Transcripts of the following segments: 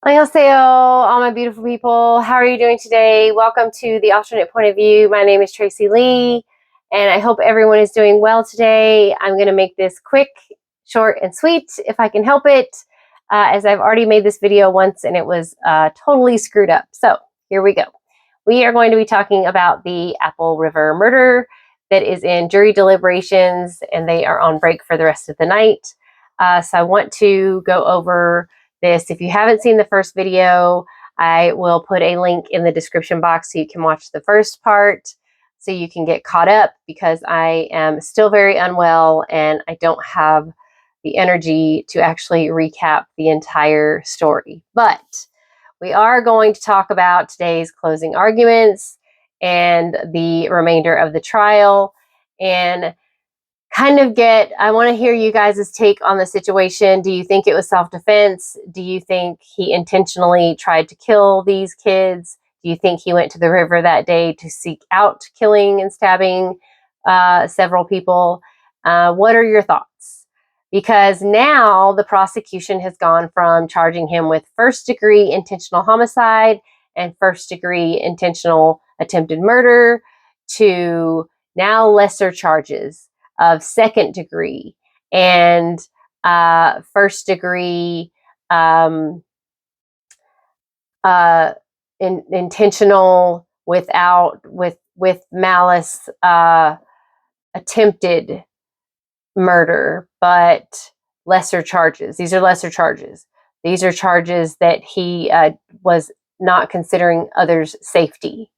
Annyeonghaseyo, all my beautiful people. How are you doing today? Welcome to the alternate point of view. My name is Tracy Lee, and I hope everyone is doing well today. I'm going to make this quick, short, and sweet if I can help it, as I've already made this video once and it was totally screwed up. So here we go. We are going to be talking about the Apple River murder that is in jury deliberations, and they are on break for the rest of the night. So I want to go over this. If you haven't seen the first video, I will put a link in the description box so you can watch the first part so you can get caught up, because I am still very unwell and I don't have the energy to actually recap the entire story. But we are going to talk about today's closing arguments and the remainder of the trial, and I want to hear you guys' take on the situation. Do you think it was self-defense? Do you think he intentionally tried to kill these kids? Do you think he went to the river that day to seek out killing and stabbing several people? What are your thoughts? Because now the prosecution has gone from charging him with first-degree intentional homicide and first-degree intentional attempted murder to now lesser charges of second degree and first degree intentional with malice attempted murder, but lesser charges. These are lesser charges. These are charges that he was not considering others' safety.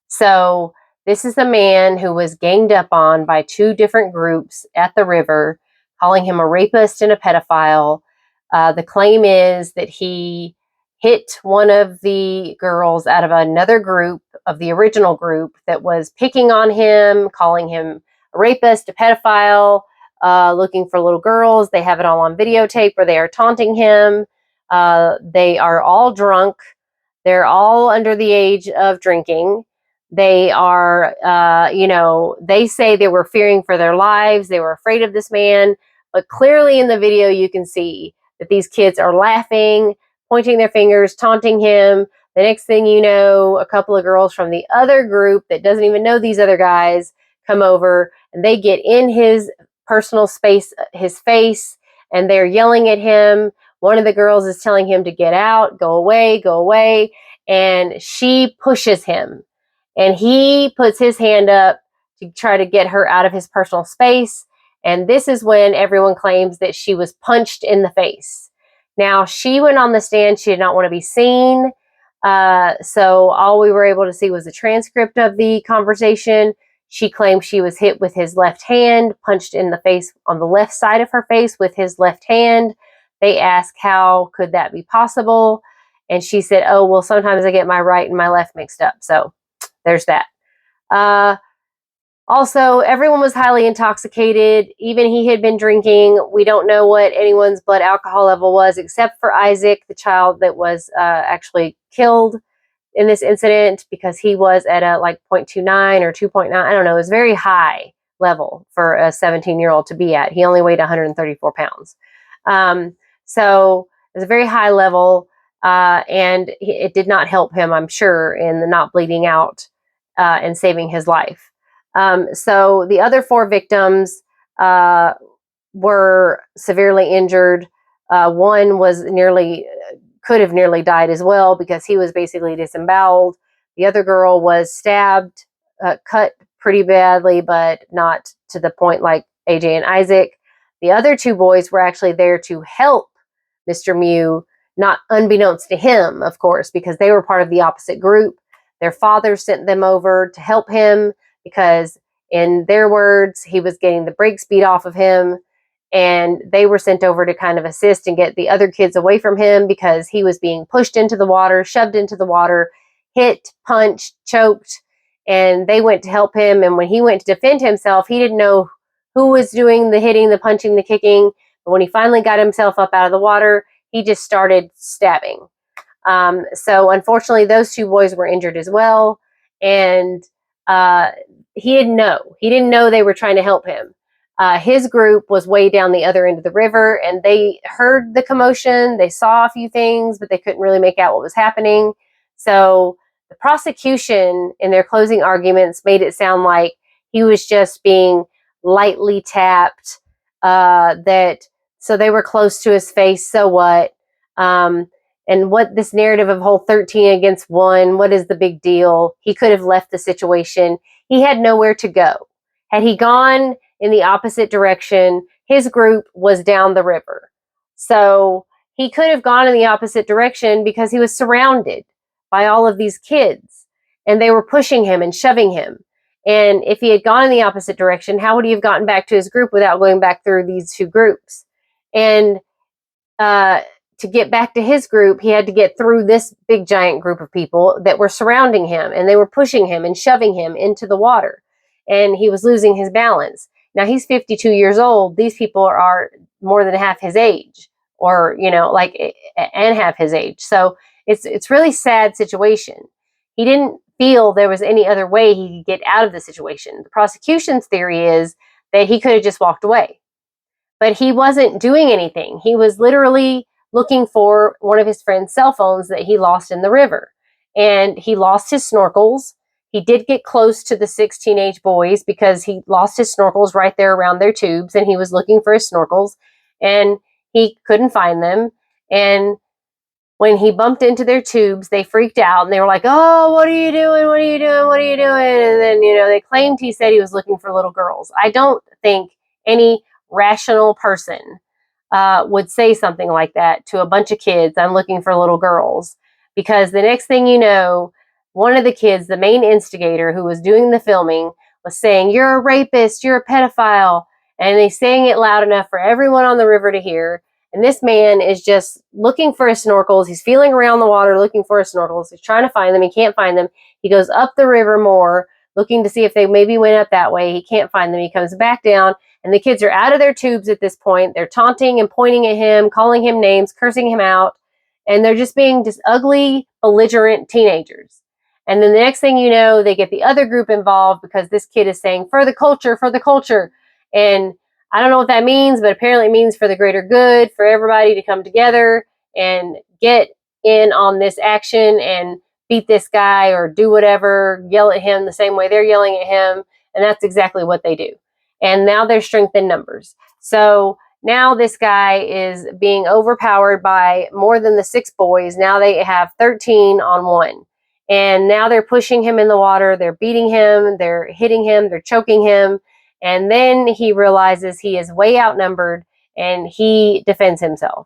So this is a man who was ganged up on by two different groups at the river, calling him a rapist and a pedophile. The claim is that he hit one of the girls out of another group, of the original group, that was picking on him, calling him a rapist, a pedophile, looking for little girls. They have it all on videotape where they are taunting him. They are all drunk. They're all under the age of drinking. They are, they say they were fearing for their lives. They were afraid of this man. But clearly in the video, you can see that these kids are laughing, pointing their fingers, taunting him. The next thing you know, a couple of girls from the other group that doesn't even know these other guys come over, and they get in his personal space, his face, and they're yelling at him. One of the girls is telling him to get out, go away, and she pushes him. And he puts his hand up to try to get her out of his personal space. And this is when everyone claims that she was punched in the face. Now, she went on the stand. She did not want to be seen. So all we were able to see was a transcript of the conversation. She claimed she was hit with his left hand, punched in the face on the left side of her face with his left hand. They asked, how could that be possible? And she said, oh, well, sometimes I get my right and my left mixed up. So there's that. Also, everyone was highly intoxicated. Even he had been drinking. We don't know what anyone's blood alcohol level was, except for Isaac, the child that was actually killed in this incident, because he was at a 0.29 or 2.9. I don't know. It was very high level for a 17-year-old to be at. He only weighed 134 pounds. So it was a very high level. And it did not help him, I'm sure, in the not bleeding out and saving his life. So the other four victims were severely injured. One was could have nearly died as well, because he was basically disemboweled. The other girl was stabbed, cut pretty badly, but not to the point like AJ and Isaac. The other two boys were actually there to help Mr. Mew, not unbeknownst to him, of course, because they were part of the opposite group. Their father sent them over to help him because, in their words, he was getting the brakes beat off of him, and they were sent over to kind of assist and get the other kids away from him because he was being pushed into the water, shoved into the water, hit, punched, choked, and they went to help him. And when he went to defend himself, he didn't know who was doing the hitting, the punching, the kicking. But when he finally got himself up out of the water, he just started stabbing. So unfortunately, those two boys were injured as well. And he didn't know. He didn't know they were trying to help him. His group was way down the other end of the river, and they heard the commotion. They saw a few things, but they couldn't really make out what was happening. So the prosecution, in their closing arguments, made it sound like he was just being lightly tapped. That so they were close to his face. So what? And what this narrative of whole 13 against 1? What is the big deal? He could have left the situation. He had nowhere to go. Had he gone in the opposite direction, his group was down the river. So he could have gone in the opposite direction because he was surrounded by all of these kids and they were pushing him and shoving him. And if he had gone in the opposite direction, how would he have gotten back to his group without going back through these two groups? And to get back to his group, he had to get through this big giant group of people that were surrounding him, and they were pushing him and shoving him into the water, and he was losing his balance. Now he's 52 years old. These people are more than half his age, or and half his age. So it's really sad situation. He didn't feel there was any other way he could get out of the situation. The prosecution's theory is that he could have just walked away, but he wasn't doing anything. He was literally looking for one of his friend's cell phones that he lost in the river. And he lost his snorkels. He did get close to the 6 teenage boys because he lost his snorkels right there around their tubes, and he was looking for his snorkels, and he couldn't find them. And when he bumped into their tubes, they freaked out and they were like, "Oh, what are you doing? What are you doing? What are you doing?" And then, they claimed he said he was looking for little girls. I don't think any rational person would say something like that to a bunch of kids. I'm looking for little girls, because the next thing you know, one of the kids, the main instigator who was doing the filming, was saying, "You're a rapist, you're a pedophile," and they sang it loud enough for everyone on the river to hear. And this man is just looking for his snorkels. He's feeling around the water looking for his snorkels. He's trying to find them. He can't find them. He goes up the river more, looking to see if they maybe went up that way. He can't find them. He comes back down, and the kids are out of their tubes at this point. They're taunting and pointing at him, calling him names, cursing him out, and they're just being just ugly, belligerent teenagers. And then the next thing you know, they get the other group involved because this kid is saying, "For the culture, for the culture." And I don't know what that means, but apparently it means for the greater good, for everybody to come together and get in on this action and beat this guy or do whatever, yell at him the same way they're yelling at him. And that's exactly what they do. And now there's strength in numbers. So now this guy is being overpowered by more than the 6 boys. Now they have 13 on 1. And now they're pushing him in the water. They're beating him. They're hitting him. They're choking him. And then he realizes he is way outnumbered, and he defends himself.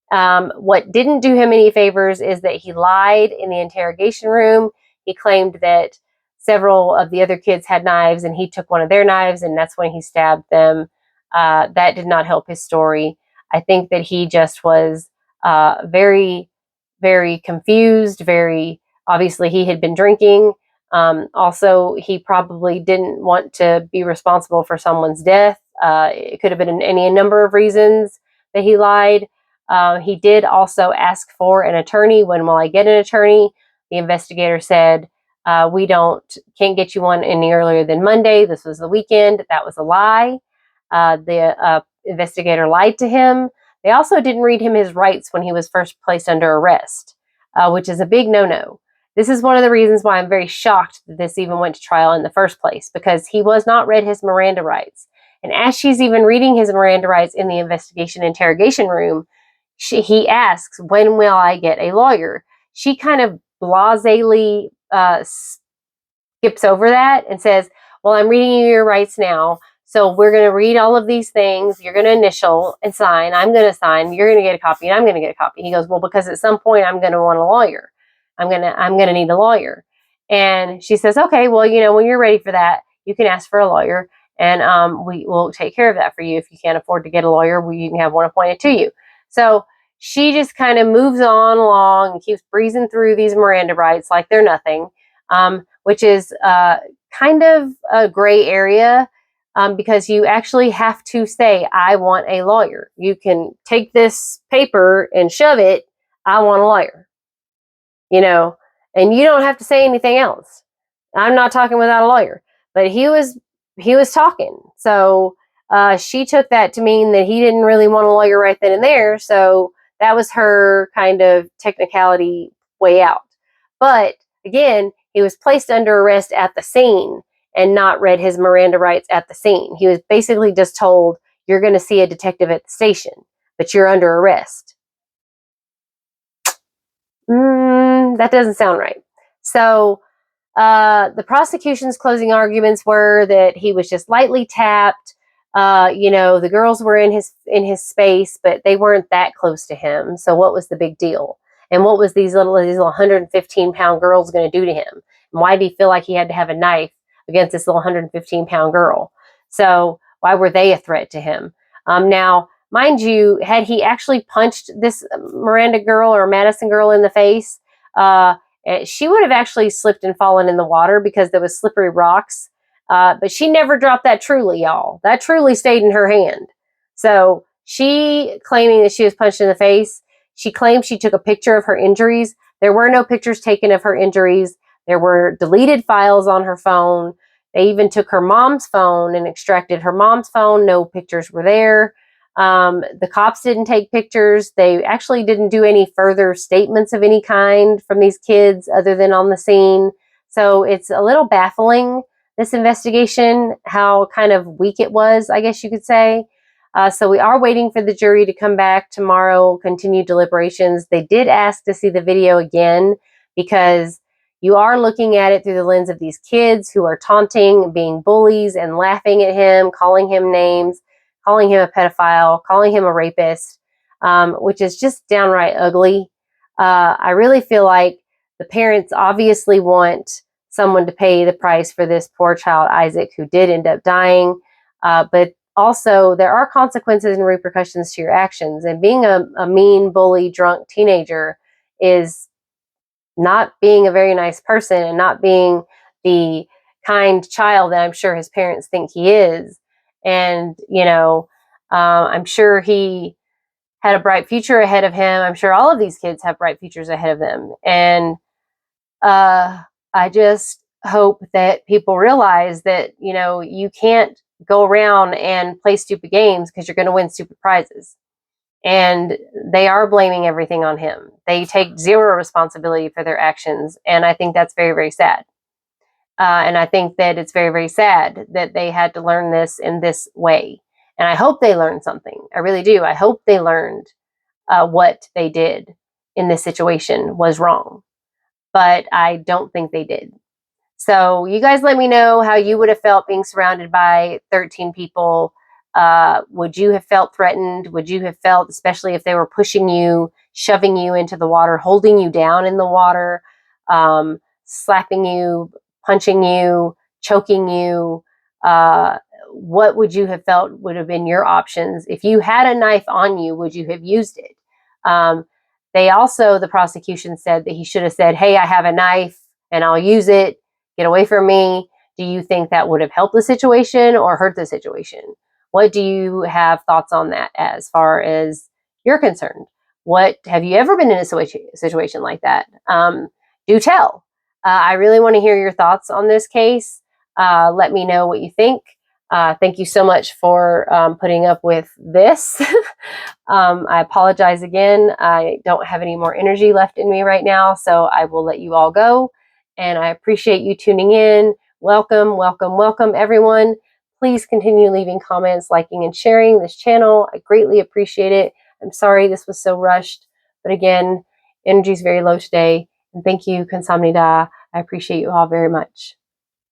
What didn't do him any favors is that he lied in the interrogation room. He claimed that several of the other kids had knives, and he took one of their knives, and that's when he stabbed them. That did not help his story. I think that he just was very, very confused. Obviously, he had been drinking. Also, he probably didn't want to be responsible for someone's death. It could have been any number of reasons that he lied. He did also ask for an attorney. When will I get an attorney? The investigator said, "We can't get you one any earlier than Monday. This was the weekend." That was a lie. The investigator lied to him. They also didn't read him his rights when he was first placed under arrest, which is a big no-no. This is one of the reasons why I'm very shocked that this even went to trial in the first place, because he was not read his Miranda rights. And as she's even reading his Miranda rights in the investigation interrogation room, he asks, "When will I get a lawyer?" She kind of blasely skips over that and says, "Well, I'm reading you your rights now. So we're going to read all of these things. You're going to initial and sign. I'm going to sign. You're going to get a copy, and I'm going to get a copy." He goes, "Well, because at some point I'm going to want a lawyer. I'm going to need a lawyer." And she says, "Okay, well, when you're ready for that, you can ask for a lawyer, and we will take care of that for you. If you can't afford to get a lawyer, you can have one appointed to you." So she just kind of moves on along and keeps breezing through these Miranda rights like they're nothing, which is kind of a gray area, because you actually have to say, "I want a lawyer." You can take this paper and shove it, "I want a lawyer," and you don't have to say anything else. I'm not talking without a lawyer, but he was talking. So she took that to mean that he didn't really want a lawyer right then and there. So that was her kind of technicality way out. But again, he was placed under arrest at the scene and not read his Miranda rights at the scene. He was basically just told, you're going to see a detective at the station, but you're under arrest. That doesn't sound right. So the prosecution's closing arguments were that he was just lightly tapped. The girls were in his space, but they weren't that close to him. So what was the big deal? And what was these little 115-pound girls going to do to him? And why did he feel like he had to have a knife against this little 115-pound girl? So why were they a threat to him? Now, mind you, had he actually punched this Miranda girl or Madison girl in the face, she would have actually slipped and fallen in the water because there was slippery rocks. But she never dropped that truly, y'all. That truly stayed in her hand. So she claiming that she was punched in the face, she claimed she took a picture of her injuries. There were no pictures taken of her injuries. There were deleted files on her phone. They even took her mom's phone and extracted her mom's phone. No pictures were there. The cops didn't take pictures. They actually didn't do any further statements of any kind from these kids other than on the scene. So it's a little baffling, this investigation, how kind of weak it was, I guess you could say. So we are waiting for the jury to come back tomorrow, continue deliberations. They did ask to see the video again because you are looking at it through the lens of these kids who are taunting, being bullies, and laughing at him, calling him names, calling him a pedophile, calling him a rapist, which is just downright ugly. I really feel like the parents obviously want someone to pay the price for this poor child, Isaac, who did end up dying. But also, there are consequences and repercussions to your actions. And being a mean, bully, drunk teenager is not being a very nice person and not being the kind child that I'm sure his parents think he is. And, I'm sure he had a bright future ahead of him. I'm sure all of these kids have bright futures ahead of them. And I just hope that people realize that, you can't go around and play stupid games because you're going to win stupid prizes. And they are blaming everything on him. They take zero responsibility for their actions. And I think that's very, very sad. And I think that it's very, very sad that they had to learn this in this way. And I hope they learned something. I really do. I hope they learned what they did in this situation was wrong. But I don't think they did. So you guys let me know how you would have felt being surrounded by 13 people. Would you have felt threatened? Would you have felt, especially if they were pushing you, shoving you into the water, holding you down in the water, slapping you, punching you, choking you? What would you have felt would have been your options? If you had a knife on you, would you have used it? The prosecution said that he should have said, hey, I have a knife and I'll use it. Get away from me. Do you think that would have helped the situation or hurt the situation? What do you have thoughts on that as far as you're concerned? What have you ever been in a situation like that? Do tell. I really want to hear your thoughts on this case. Let me know what you think. Thank you so much for putting up with this. I apologize again. I don't have any more energy left in me right now, so I will let you all go. And I appreciate you tuning in. Welcome, welcome, welcome, everyone. Please continue leaving comments, liking, and sharing this channel. I greatly appreciate it. I'm sorry this was so rushed, but again, energy is very low today. And thank you, Kamsahamnida. I appreciate you all very much.